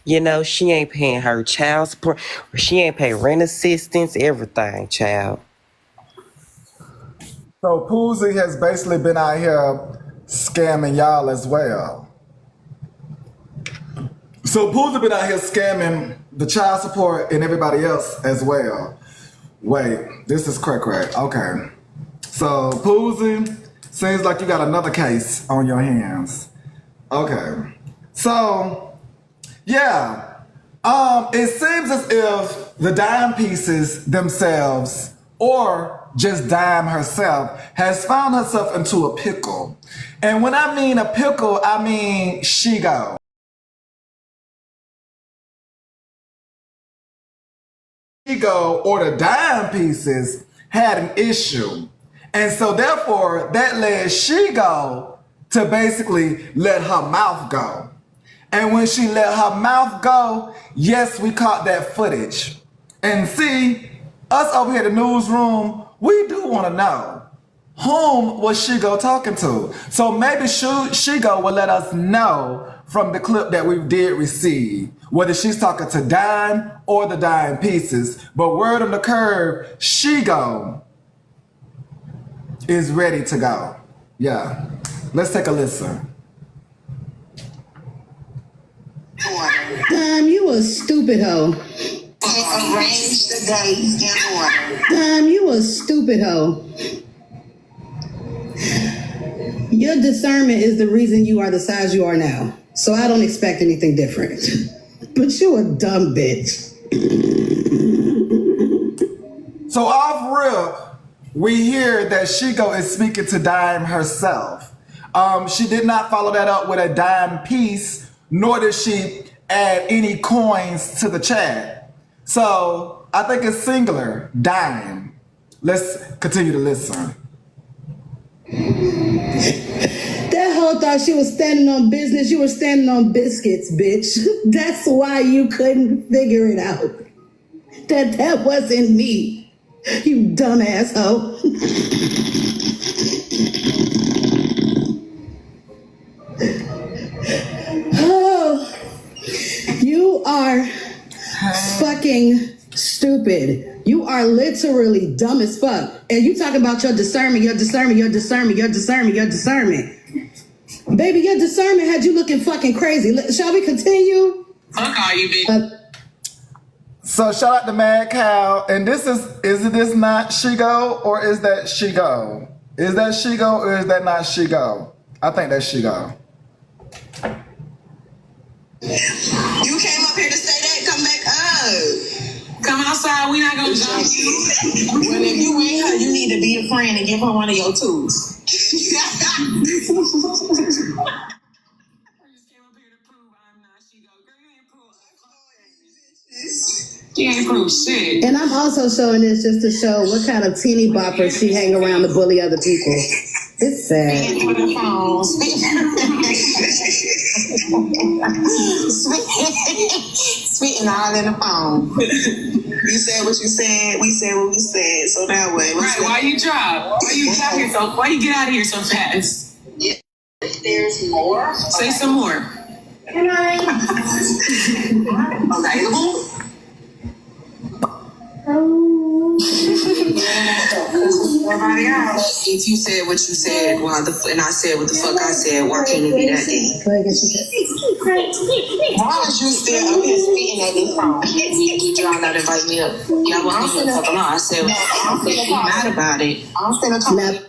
You know, she ain't paying her child support. She ain't paying rent assistance, everything, child. So Poozie has basically been out here scamming y'all as well. So Poozie been out here scamming the child support and everybody else as well. Wait, this is crack. Okay. So Poozie, seems like you got another case on your hands. Okay. So yeah. It seems as if the dime pieces themselves, or just Dime herself, has found herself into a pickle. And when I mean a pickle, I mean Shigo. Shigo or the dime pieces had an issue. And so therefore that led Shigo to basically let her mouth go. And when she let her mouth go, yes, we caught that footage. And see, us over here in the newsroom, we do want to know whom was Shigo talking to. So maybe Shigo will let us know from the clip that we did receive, whether she's talking to Dime or the Dime pieces. But word on the curve, Shigo is ready to go. Yeah, let's take a listen. You a stupid hoe. Arrange the dates in order. You a stupid hoe. Your discernment is the reason you are the size you are now. So I don't expect anything different. But you a dumb bitch. So off rip, we hear that Shigo is speaking to Dime herself. She did not follow that up with a dime piece, nor did she add any coins to the chat. So I think it's singular, Dime. Let's continue to listen. That hoe thought she was standing on business. You were standing on biscuits, bitch. That's why you couldn't figure it out. That wasn't me. You dumb asshole. Oh, you are fucking stupid. You are literally dumb as fuck. And you talk about your discernment. Baby, your discernment had you looking fucking crazy. Shall we continue? Fuck all you bitches. So shout out to Mad Cow. And this is this not Shigo or is that Shigo? Is that Shigo or is that not Shigo? I think that's Shigo. You came up here to say that, come back up. Come outside, we not gonna jump you. Well, if you ain't her, you need to be a friend and give her one of your tools. She ain't prove shit. And I'm also showing this just to show what kind of teeny bopper she hang around to bully other people. It's sad. Spitting all in the phone. You said what you said. We said what we said. So that way. Right? Why you drop? Why you get out of here so fast? Yeah. There's more. Say some more. Can I? Available. If you said what you said, and I said what the fuck I said, why can't it be that day? Why is you still up here speaking at this phone? Y'all not invite me up. Y'all want me to talk along. I said, I'm mad about it. I'm finna talk.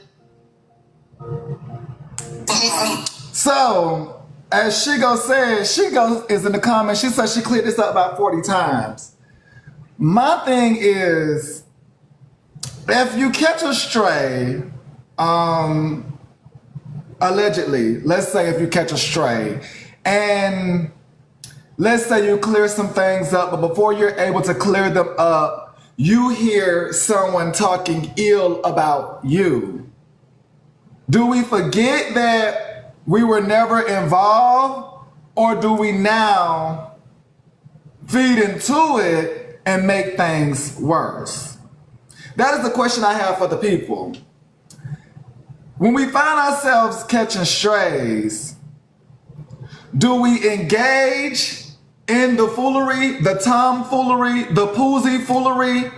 So, as Shigo said, Shigo is in the comments. She said she cleared this up about 40 times. My thing is, if you catch a stray, allegedly, let's say if you catch a stray, and let's say you clear some things up, but before you're able to clear them up, you hear someone talking ill about you. Do we forget that we were never involved, or do we now feed into it and make things worse? That is the question I have for the people. When we find ourselves catching strays, do we engage in the foolery, the tomfoolery, the Poozie foolery,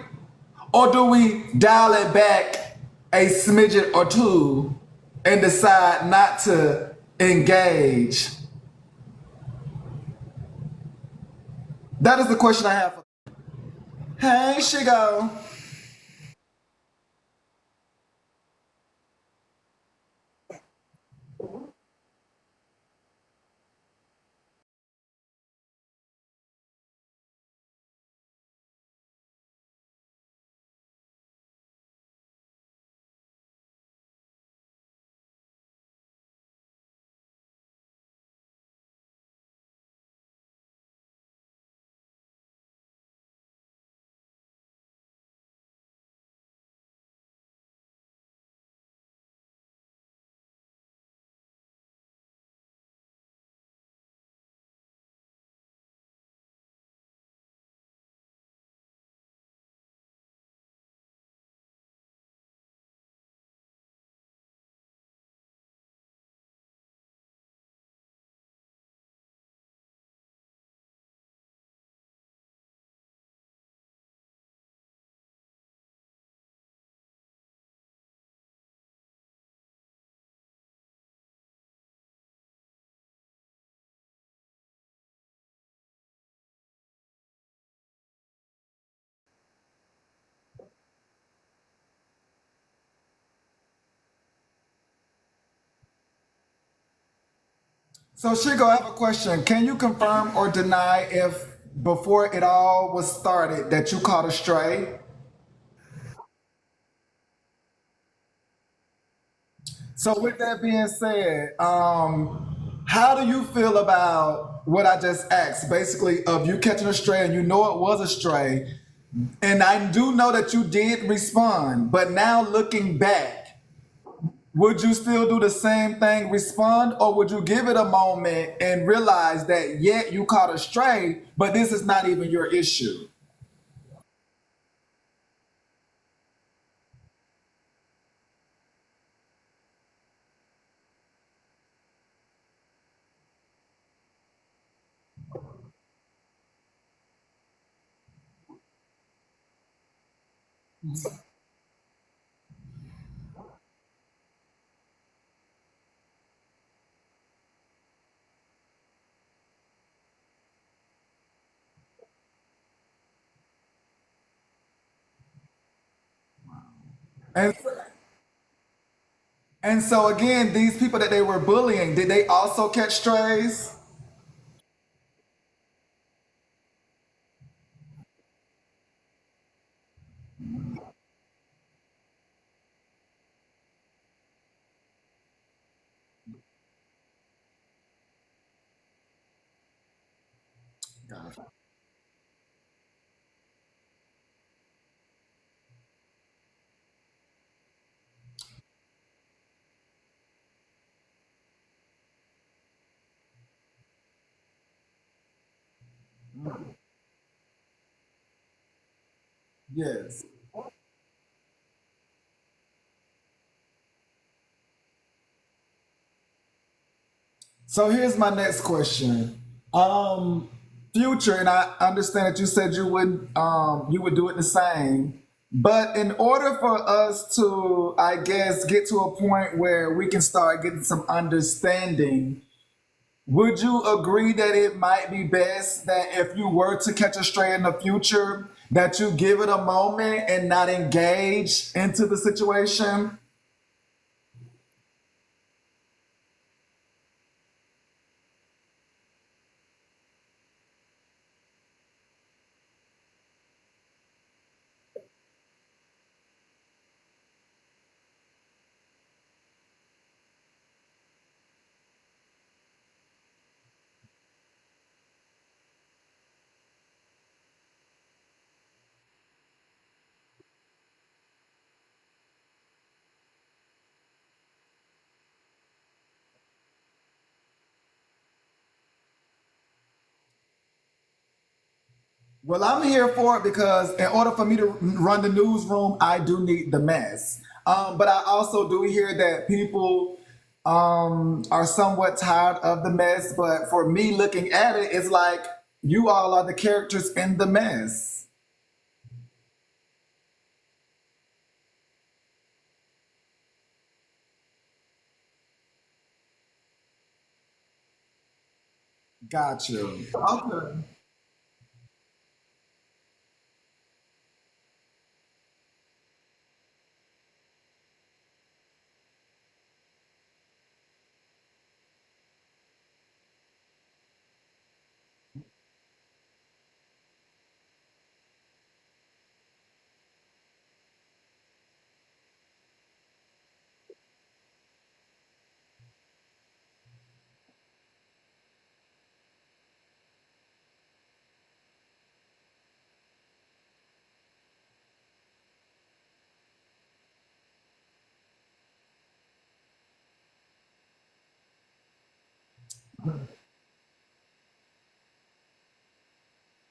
or do we dial it back a smidget or two and decide not to engage? That is the question I have. Hey, Shigo. So, Shigo, I have a question. Can you confirm or deny if before it all was started that you caught a stray? So, with that being said, how do you feel about what I just asked? Basically, of you catching a stray and you know it was a stray, and I do know that you did respond, but now looking back, would you still do the same thing, respond, or would you give it a moment and realize that, yeah, you caught a stray, but this is not even your issue? And and so again, these people that they were bullying, did they also catch strays? Yes. So here's my next question. Future, and I understand that you said you would do it the same. But in order for us to, I guess, get to a point where we can start getting some understanding, would you agree that it might be best that if you were to catch a stray in the future, that you give it a moment and not engage into the situation? Well, I'm here for it because in order for me to run the newsroom, I do need the mess. But I also do hear that people are somewhat tired of the mess. But for me looking at it, it's like You all are the characters in the mess. Got you. Okay.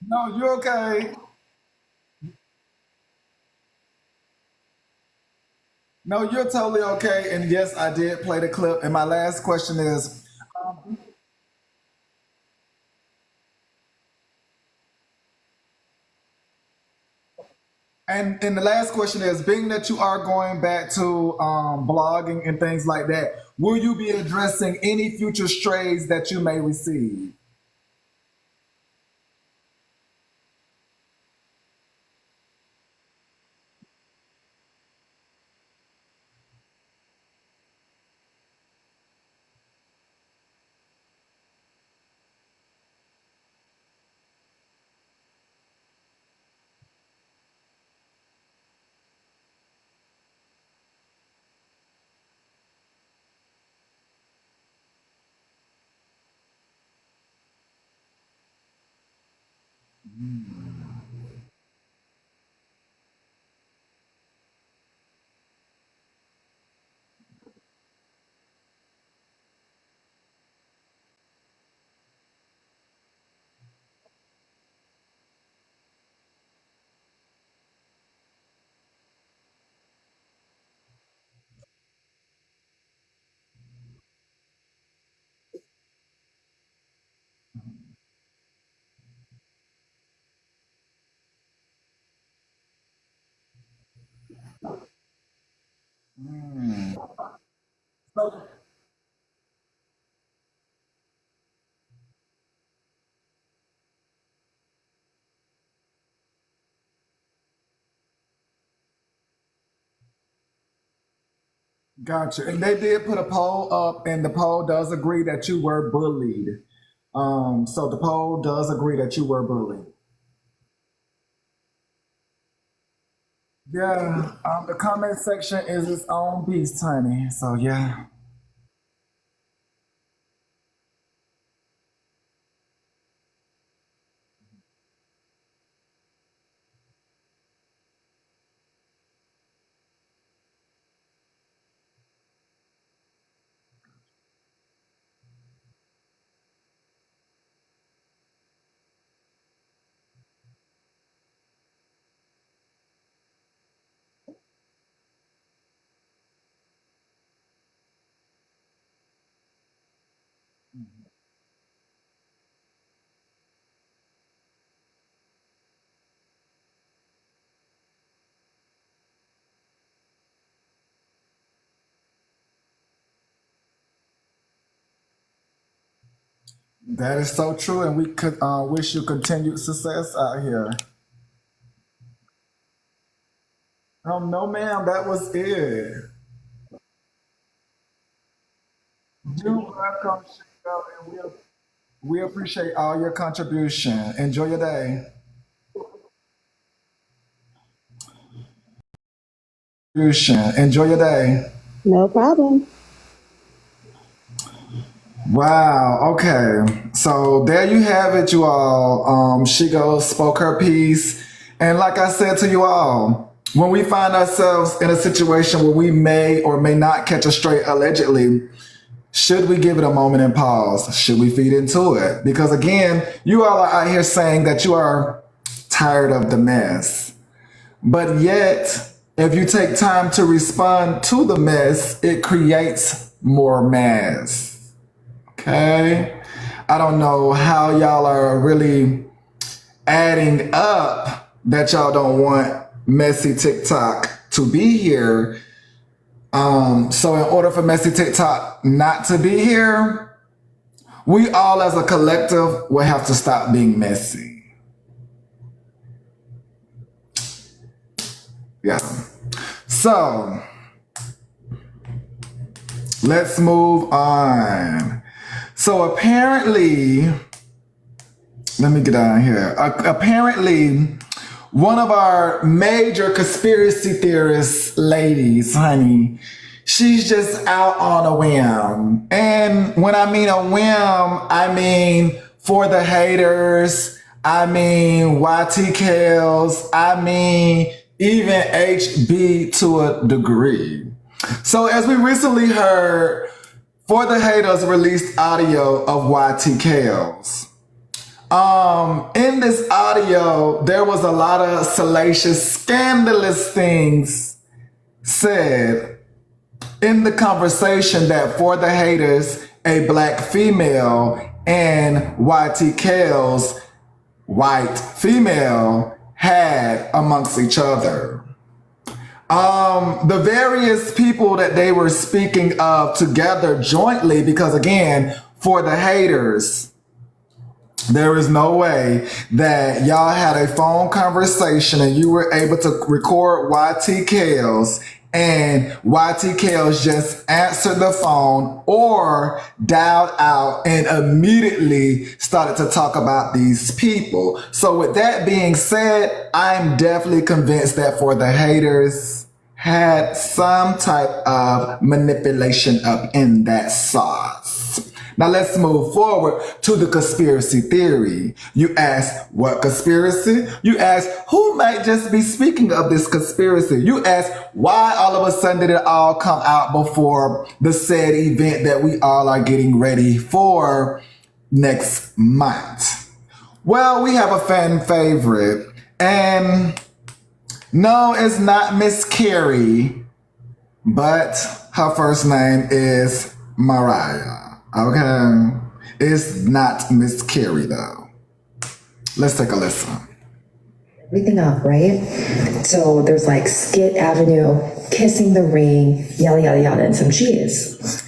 No, you're okay. No, you're totally okay. And yes, I did play the clip. And my last question is, and the last question is, being that you are going back to blogging and things like that, will you be addressing any future strays that you may receive? Gotcha. And they did put a poll up, and the poll does agree that you were bullied. So the poll does agree that you were bullied. Yeah, the comment section is its own beast, honey. So yeah, that is so true, and we could wish you continued success out here. No, ma'am, that was it. You're welcome, Chico, and we appreciate all your contribution. Enjoy your day. Enjoy your day. No problem. Wow. Okay. So there you have it, you all. She goes spoke her piece, and like I said to you all, when we find ourselves in a situation where we may or may not catch a stray allegedly, should we give it a moment and pause? Should we feed into it? Because again, you all are out here saying that you are tired of the mess, but yet, if you take time to respond to the mess, it creates more mess. Okay. I don't know how y'all are really adding up that y'all don't want Messy TikTok to be here. So in order for Messy TikTok not to be here, we all as a collective will have to stop being messy. Yeah. So let's move on. So apparently, let me get down here. Apparently, one of our major conspiracy theorist ladies, honey, she's just out on a whim. And when I mean a whim, I mean for the haters, I mean YTKs, I mean even HB to a degree. So as we recently heard, For the Haters released audio of YTKs. In this audio, there was a lot of salacious, scandalous things said in the conversation that For the Haters, a black female, and YTK's white female had amongst each other. The various people that they were speaking of together jointly, because again, For the Haters, there is no way that y'all had a phone conversation and you were able to record YTKs and YTKs just answered the phone or dialed out and immediately started to talk about these people. So with that being said, I'm definitely convinced that For the Haters had some type of manipulation up in that sauce. Now let's move forward to the conspiracy theory. You ask, what conspiracy? You ask, who might just be speaking of this conspiracy? You ask, why all of a sudden did it all come out before the said event that we all are getting ready for next month? Well, we have a fan favorite, and no, it's not Miss Carrie, but her first name is Mariah. Okay, it's not Miss Carrie though. Let's take a listen. Everything up, right? So there's like Skit Avenue, Kissing the Ring, yada yada yada, and some cheese.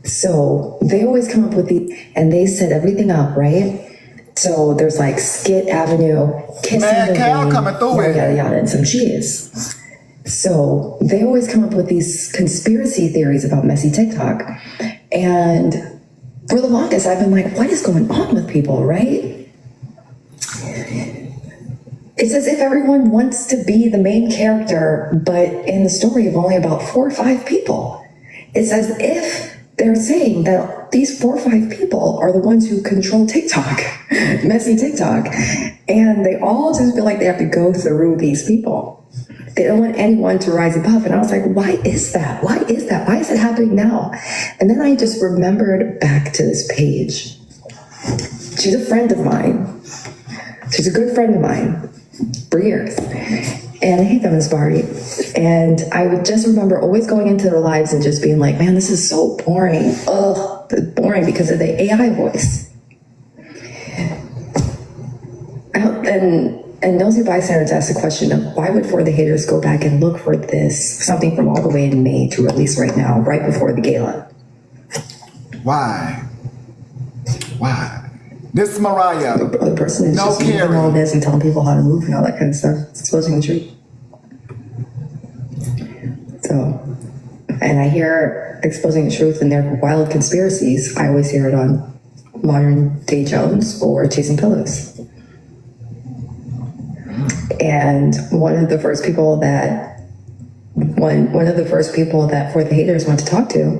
So they always come up with and they set everything up, right? So there's like Skit Avenue, Kissing the Ring, yada yada yada, and some cheese. So they always come up with these conspiracy theories about Messy TikTok, and for the longest, I've been like, what is going on with people, right? It's as if everyone wants to be the main character, but in the story of only about 4 or 5 people. It's as if they're saying that these 4 or 5 people are the ones who control TikTok, Messy TikTok, and they all just feel like they have to go through these people. They don't want anyone to rise above. And I was like, why is that? Why is that? Why is it happening now? And then I just remembered back to this page. She's a friend of mine. She's a good friend of mine for years. And I hate Feminist Party. And I would just remember always going into their lives and just being like, man, this is so boring. Ugh, it's boring because of the AI voice. And Nosy Bystanders asked the question of why would For the Haters go back and look for this, something from all the way in May to release right now, right before the gala? Why? Why? This is Mariah. The other person is just moving all this and telling people how to move and all that kind of stuff. It's exposing the truth. So, and I hear exposing the truth and their wild conspiracies. I always hear it on Modern Day Jones or Chasing Pillows. And one of the first people that For the Haters went to talk to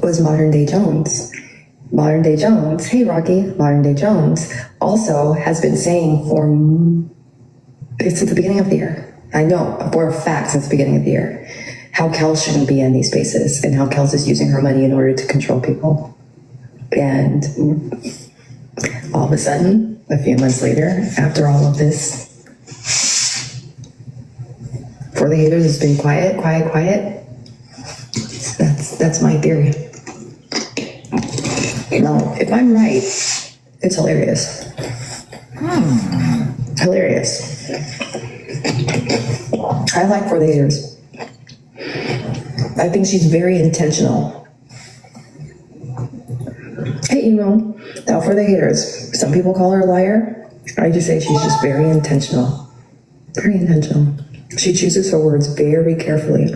was Modern Day Jones. Modern Day Jones, hey Rocky, Modern Day Jones also has been saying since the beginning of the year, I know for a fact since the beginning of the year, how Kels shouldn't be in these spaces and how Kels is using her money in order to control people. And all of a sudden, a few months later, after all of this, For the Haters has been quiet. That's my theory. Now, if I'm right, it's hilarious. Hilarious. I like For the Haters. I think she's very intentional. Hey, now For the Haters, some people call her a liar. I just say she's just very intentional. Very intentional. She chooses her words very carefully.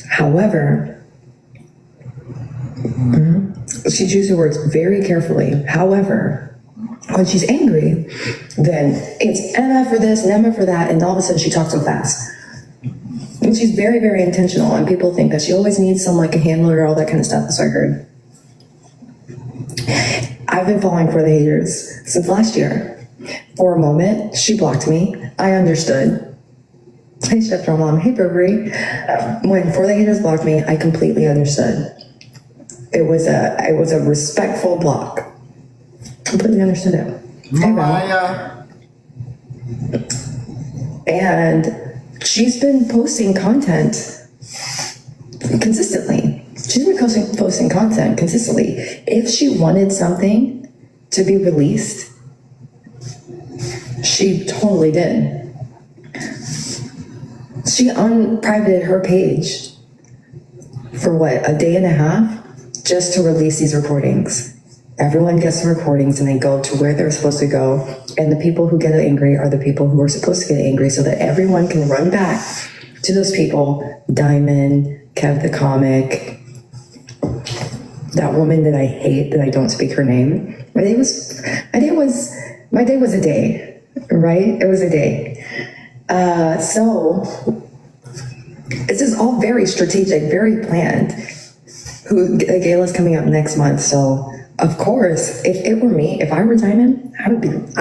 However, she chooses her words very carefully. However, when she's angry, then it's MF for this and MF for that, and all of a sudden she talks so fast. And she's very, very intentional, and people think that she always needs some like a handler, all that kind of stuff, so I heard. I've been following For the Haters since last year. For a moment, she blocked me. I understood. Hey, Chef Mom. Hey, Burberry. When For the Haters blocked me, I completely understood. It was a respectful block. Completely understood it. Mariah. And she's been posting content consistently. She's been posting content consistently. If she wanted something to be released, she totally did. She unprivated her page for what, a day and a half, just to release these recordings. Everyone gets the recordings and they go to where they're supposed to go. And the people who get angry are the people who are supposed to get angry, so that everyone can run back to those people. Diamond, Kev the Comic, that woman that I hate, that I don't speak her name. My day was a day, right? It was a day. So this is all very strategic, very planned. The gala's coming up next month, so of course, if it were me, if I were Diamond, I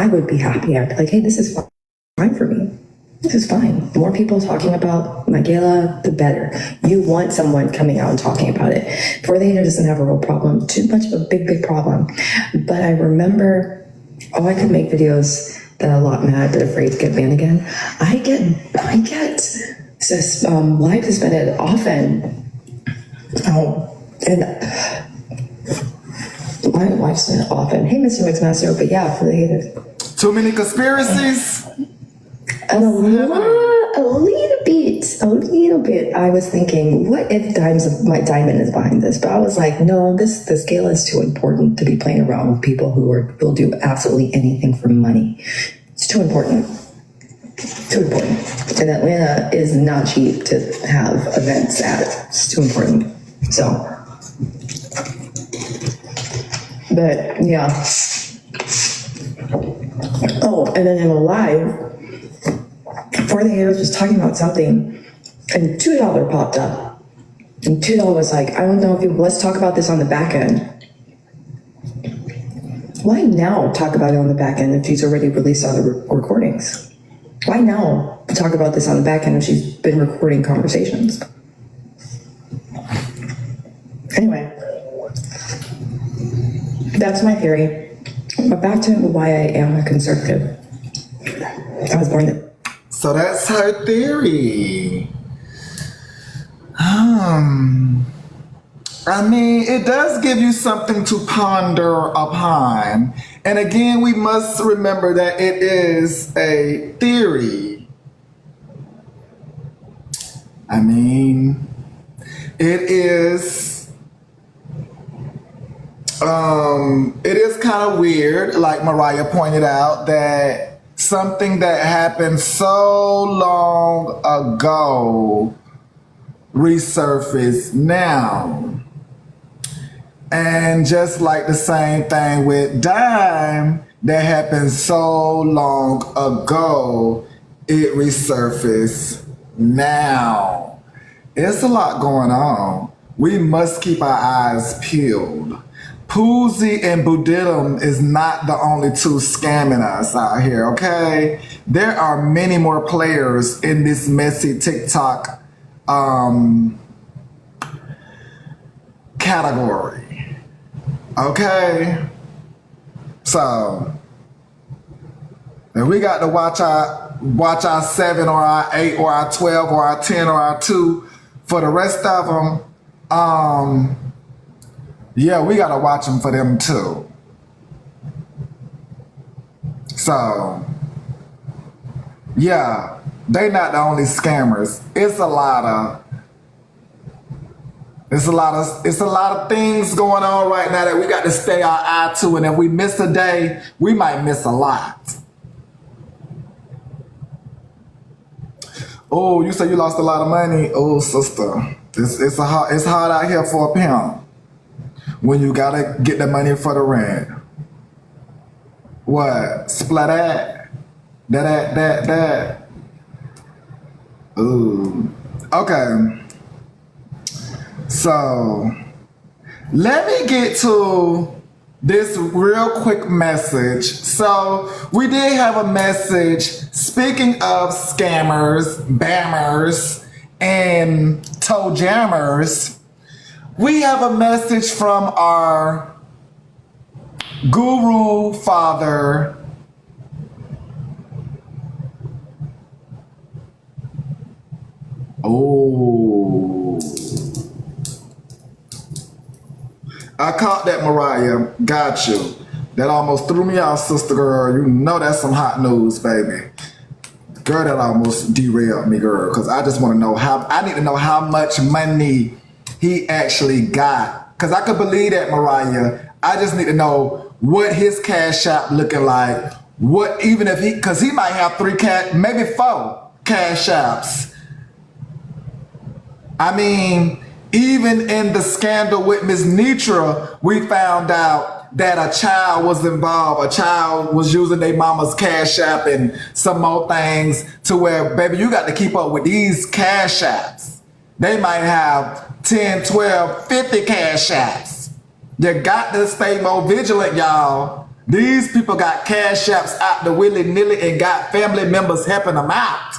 would be happy. I'd be like, hey, this is fine for me. This is fine. The more people talking about my gala, the better. You want someone coming out and talking about it. For the Hater doesn't have a real problem, too much of a big problem. But I remember, I could make videos that are a lot mad but afraid to get banned again. I get live suspended often. And my wife's suspended often. Hey, Mr. Mixmaster, but yeah, For the Haters. Too many conspiracies? A little bit. I was thinking, what if Diamond is behind this? But I was like, no, this gala is too important to be playing around with people who will do absolutely anything for money. It's too important. Too important. And Atlanta is not cheap to have events at. It's too important. So, but yeah. Oh, and then in a live, For the Haters was talking about something, and $2 popped up. And $2 was like, I don't know if let's talk about this on the back end. Why now talk about it on the back end if she's already released all the recordings? Why now talk about this on the back end if she's been recording conversations? Anyway, that's my theory. But back to why I am a conservative. I was born to. So that's her theory. I mean, it does give you something to ponder upon. And again, we must remember that it is a theory. I mean, it is kind of weird, like Mariah pointed out, that something that happened so long ago resurfaced now. And just like the same thing with Dime that happened so long ago, it resurfaced now. It's a lot going on. We must keep our eyes peeled. Poozie and Boudillum is not the only two scamming us out here, okay? There are many more players in this messy TikTok category. Okay? So, if we got to watch our 7 or our 8 or our 12 or our 10 or our 2, for the rest of them, yeah, we gotta watch them for them too. So, yeah, they not the only scammers. It's a lot of things going on right now that we got to stay our eye to, and if we miss a day, we might miss a lot. Oh, you say you lost a lot of money? Oh, sister, it's hard out here for a pimp when you gotta get the money for the rent. What? Splat that. Ooh. Okay. So, let me get to this real quick message. So, we did have a message. Speaking of scammers, bammers, and toe jammers, we have a message from our guru father, oh, I caught that, Mariah. Got you. That almost threw me off, sister girl. You know that's some hot news, baby. Girl, that almost derailed me, girl. Because I just want to know I need to know how much money he actually got. Because I could believe that, Mariah. I just need to know what his cash app looking like. What, even if because he might have maybe 4 cash apps. I mean, even in the scandal with Miss Nitra, we found out that a child was involved. A child was using their mama's cash app and some more things to where, baby, you got to keep up with these cash apps. They might have 10, 12, 50 cash apps. You got to stay more vigilant, y'all. These people got cash apps out the willy-nilly and got family members helping them out.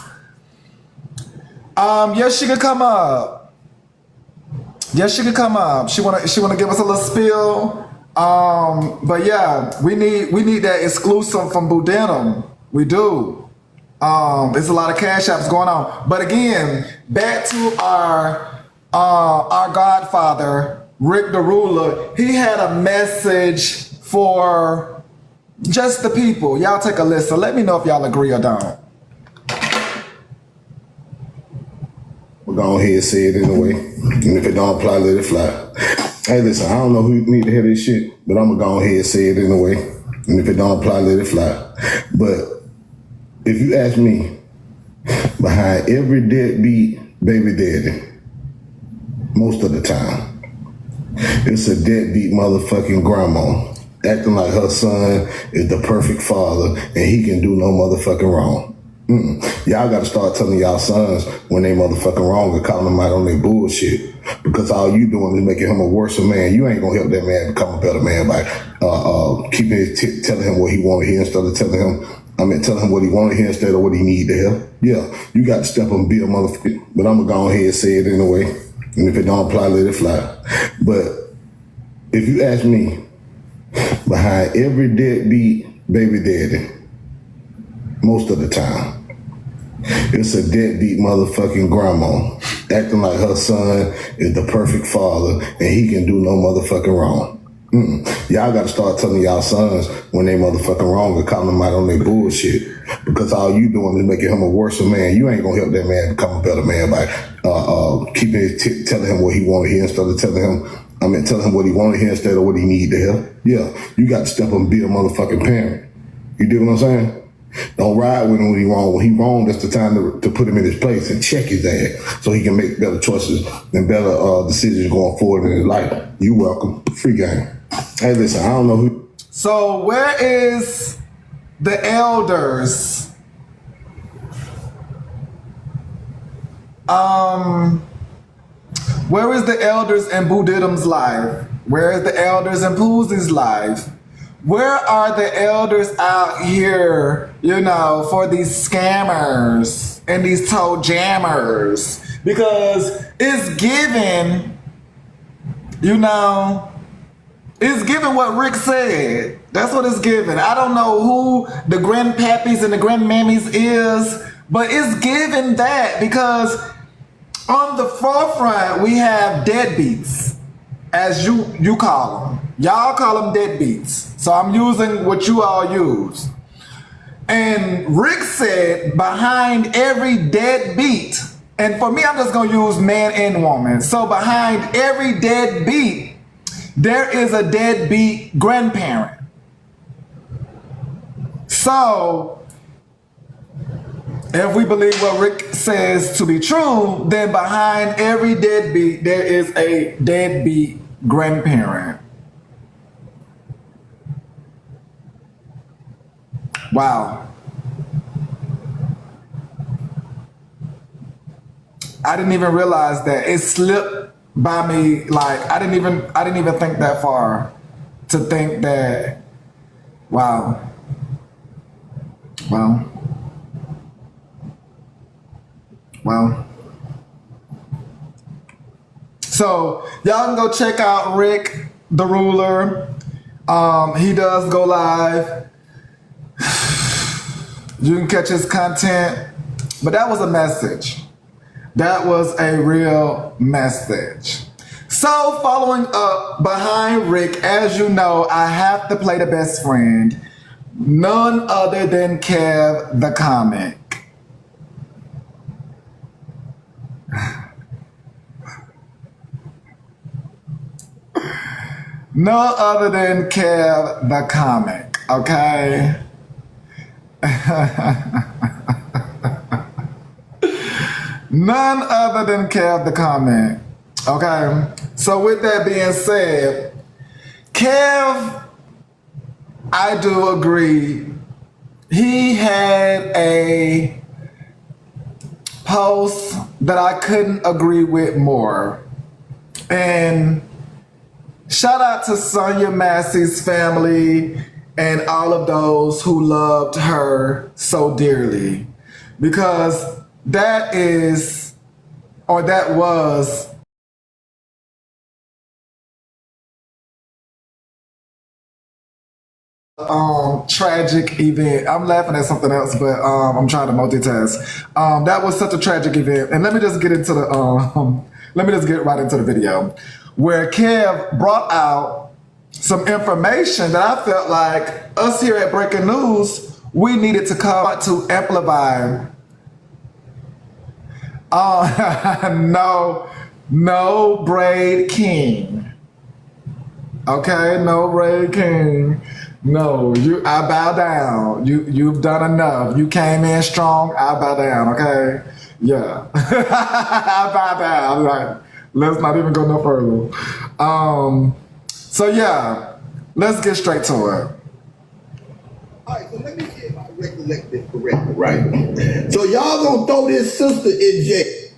Yes, she could come up. Yes, she could come up. She wanna give us a little spill. But yeah, we need that exclusive from Boo Denim. We do. There's a lot of cash apps going on. But again, back to our godfather, Rick the Ruler. He had a message for just the people. Y'all take a listen. Let me know if y'all agree or don't. We'll go ahead and say it anyway. And if it don't apply, let it fly. Hey, listen, I don't know who need to hear this shit, but I'm going to go ahead and say it anyway. And if it don't apply, let it fly. But if you ask me, behind every deadbeat baby daddy, most of the time, it's a deadbeat motherfucking grandma acting like her son is the perfect father and he can do no motherfucking wrong. Y'all gotta start telling y'all sons when they motherfucking wrong and calling them out on their bullshit. Because all you doing is making him a worse man. You ain't gonna help that man become a better man by telling him what he wanted to hear instead of telling him what he wanted to hear instead of what he needed to hear. Yeah, you got to step up and be a motherfucker. But I'm gonna go ahead and say it anyway. And if it don't apply, let it fly. But if you ask me, behind every deadbeat baby daddy, most of the time, it's a deadbeat motherfucking grandma acting like her son is the perfect father and he can do no motherfucking wrong. Y'all gotta start telling y'all sons when they motherfucking wrong and calling them out on their bullshit. Because all you doing is making him a worse man. You ain't gonna help that man become a better man by telling him what he wanted to hear instead of telling him what he wanted to hear instead of what he needed to hear. Yeah, you got to step up and be a motherfucking parent. You dig what I'm saying? Don't ride with him when he wrong. When he wrong, that's the time to put him in his place and check his ass so he can make better choices and better decisions going forward in his life. You welcome. Free game. Hey, listen, I don't know who. So where is the elders? Where is the elders in Boo Didum's life? Where is the elders in Poozie's life? Where are the elders out here, for these scammers and these toe jammers? Because it's given, it's given what Rick said. That's what it's given. I don't know who the grandpappies and the grandmammies is, but it's given that because on the forefront we have deadbeats. as you call them. Y'all call them deadbeats. So I'm using what you all use. And Rick said behind every deadbeat, and for me, I'm just going to use man and woman. So behind every deadbeat, there is a deadbeat grandparent. So if we believe what Rick says to be true, then behind every deadbeat, there is a deadbeat grandparent. Wow. I didn't even realize that. It slipped by me. Like I didn't even think that far to think that. Wow. Well. So y'all can go check out Rick the Ruler. He does go live. You can catch his content. But that was a message. That was a real message. So following up behind Rick, as you know, I have to play the best friend. None other than Kev the comic. No other than Kev the comic, okay? None other than Kev the comic, okay? So with that being said, Kev, I do agree. He had a post that I couldn't agree with more. And shout out to Sonya Massey's family and all of those who loved her so dearly. Because that was tragic event. I'm laughing at something else, but I'm trying to multitask. That was such a tragic event. And let me just get right into the video where Kev brought out some information that I felt like us here at Breaking News, we needed to come to amplify. No braid king. Okay, no braid king. No, I bow down. You've done enough. You came in strong. I bow down. Okay, yeah. I bow down. Like, let's not even go no further. So yeah, let's get straight to it. All right, so let me see if I recollect this correctly, right? So y'all gonna throw this sister in jail.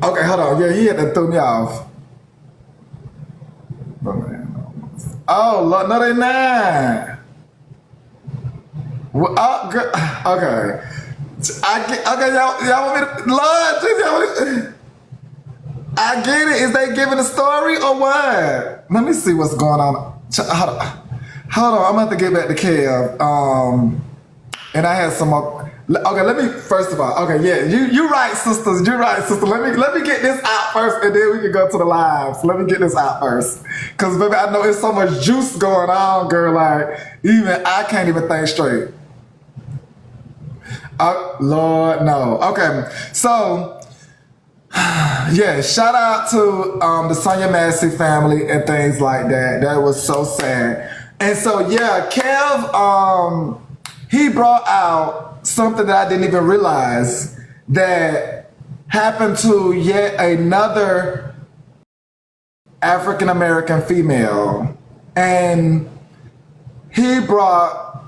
Okay, hold on. Yeah, he had to throw me off. Oh, Lord, no, they not. Well, okay. Okay, y'all want me to, Lord, I get it. Is they giving a story or what? Let me see what's going on. Hold on. I'm going to have to get back to Kev. And I had some more. Okay, let me, first of all, okay, yeah, you right, sisters. You're right, sister. Let me get this out first, and then we can go to the lives. Let me get this out first. Because, baby, I know it's so much juice going on, girl. Like, even I can't even think straight. Lord, no. Okay, so, yeah, shout out to the Sonya Massey family and things like that. That was so sad. And so, yeah, Kev, he brought out something that I didn't even realize that happened to yet another African-American female. And he brought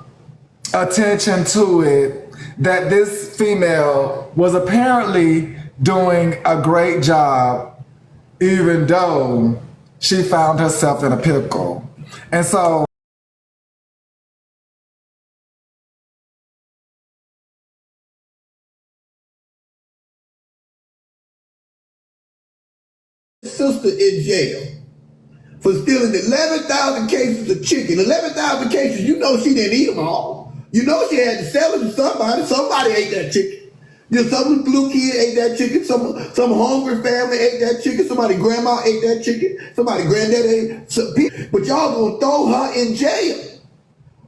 attention to it that this female was apparently doing a great job, even though she found herself in a pickle. And so sister in jail for stealing 11,000 cases of chicken. 11,000 cases, you know she didn't eat them all. You know she had to sell them to somebody. Somebody ate that chicken. Just some little kid ate that chicken. Some hungry family ate that chicken. Somebody grandma ate that chicken. Somebody granddad ate. But y'all gonna throw her in jail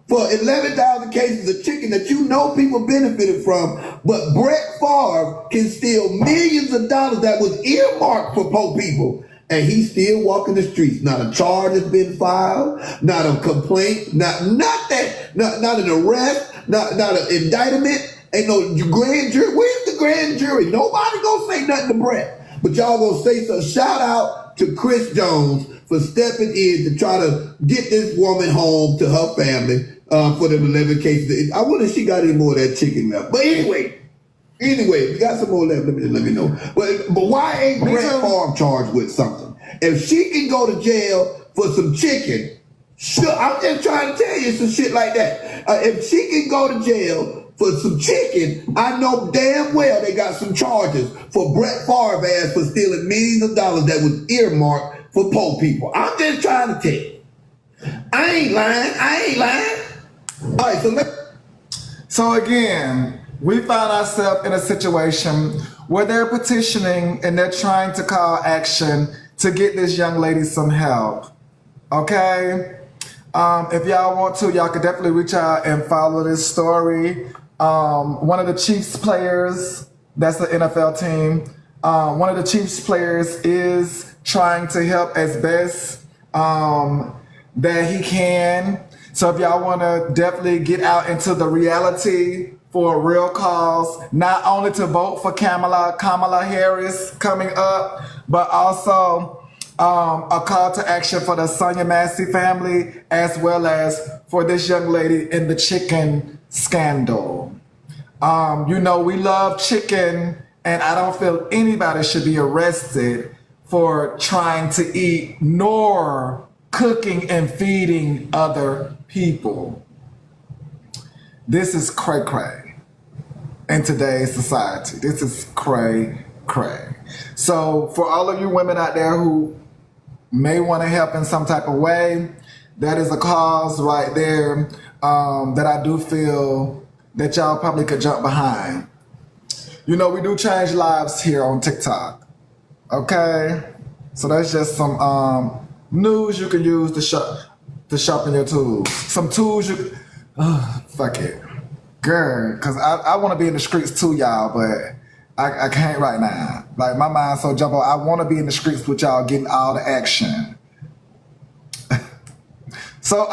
for 11,000 cases of chicken that you know people benefited from. But Brett Favre can steal millions of dollars that was earmarked for poor people, and he's still walking the streets. Not a charge has been filed. Not a complaint. Not an arrest. Not an indictment. Ain't no grand jury. Where's the grand jury? Nobody gonna say nothing to Brett. But y'all gonna say so. Shout out to Chris Jones for stepping in to try to get this woman home to her family for them 11 cases. I wonder if she got any more of that chicken left. But anyway, if you got some more left, let me know. But why ain't Brett Favre charged with something? If she can go to jail for some chicken, sure, I'm just trying to tell you some shit like that. If she can go to jail for some chicken, I know damn well they got some charges for Brett Favre ass for stealing millions of dollars that was earmarked for poor people. I'm just trying to tell you. I ain't lying. All right, So again, we found ourselves in a situation where they're petitioning and they're trying to call action to get this young lady some help. Okay? If y'all want to, y'all could definitely reach out and follow this story. One of the Chiefs players, that's the NFL team, one of the Chiefs players is trying to help as best that he can. So if y'all want to definitely get out into the reality for a real cause, not only to vote for Kamala Harris coming up, but also a call to action for the Sonia Massey family, as well as for this young lady in the chicken scandal. You know, we love chicken, and I don't feel anybody should be arrested for trying to eat nor cooking and feeding other people. This is cray-cray in today's society. This is cray-cray. So for all of you women out there who may want to help in some type of way, that is a cause right there that I do feel that y'all probably could jump behind. You know, we do change lives here on TikTok. Okay? So that's just some news you can use to sharpen your tools. Some tools you can... fuck it. Girl, because I want to be in the streets too, y'all, but I can't right now. Like, my mind's so jumbo. I want to be in the streets with y'all getting all the action. So